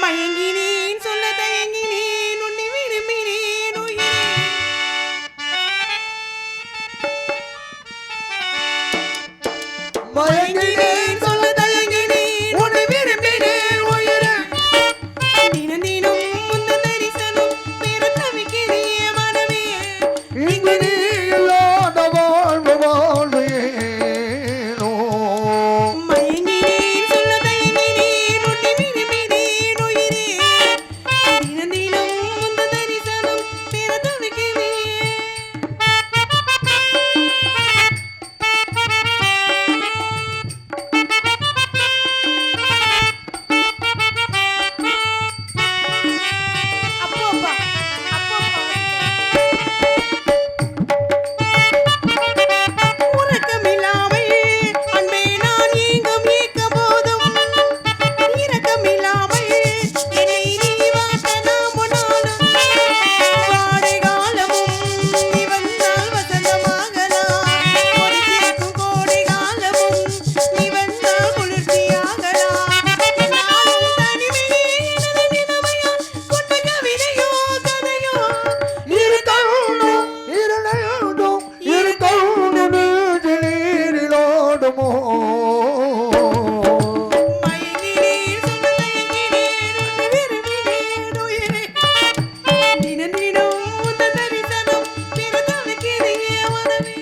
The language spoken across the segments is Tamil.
மயங்கினேன் சொல்ல தயங்கினேன் உன்னை விரும்பினேன் உயிரே மயங்கினேன் சொல்ல தயங்கினேன் உன்னை விரும்பினேன் உயிரே தினம் தினம் முந்த தரிசனம் பெற தவிக்கிறேன் மனமே இங்கு நீ இல்லாத வாழ்வு வாழ்வு ஏனோ மயங்கினேன் சொல்ல தயங்கினேன் உன்னை விரும்பினேன் உயிரே தினம் தினம் முந்த தரிசனம் பெற தவிக்கிறேன் அப்பா உறக்கமில்லாமல் அன்பே நான் ஏங்கும் ஏக்க போதும் இரக்கமில்லாமல் என்னை நீ வாட்ட நாம் நாளும் வாடை காலமும் நீ வந்தால் வசந்தமாகலாம் ஒரு சிரிக்கும் கோடை காலமும் நீ வந்தால் குளிர்ச்சியாகலாம் என்னாலும் தனிமையே எனது நிலைமையால் கொண்ட கவிதையோ கதையோ இரு கண்ணும் இரு நெஞ்சும் இரு கண்ணும் நீரிலோடுமோ மயங்கினேன் சொல்ல தயங்கினேன் உன்னை விரும்பினேன் உயிரே தினம் தினம் உந்த தரிசனம் பெற தவிக்கிறேன் மனமே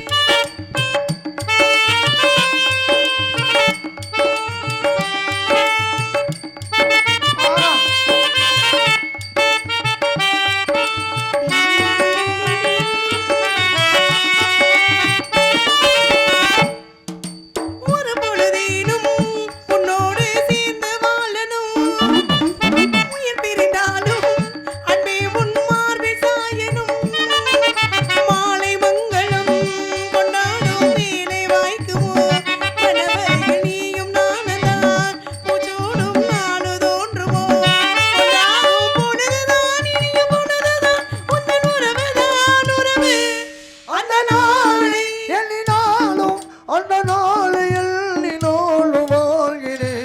ஒரு பொழுதேனும் உன்னோடு சேர்ந்து வாழணும் உயிர் பிரிந்தாலும் அன்பே உன் மார்பில் சாயணும் மாலை மங்களம் கொண்டாடும் வேலை வாய்க்குமோ கணவர்கள் நீயும் நானும்தான் பூச்சோடும் நாளு தோன்றுமோ கொண்டாடும் பொழுதுதான் இனிய பொழுதுதான் உந்தன் உறவுதான் உறவு அந்த நாளை எண்ணினாலும் அந்த நாளை எண்ணினோடு வாழ்கிறேன்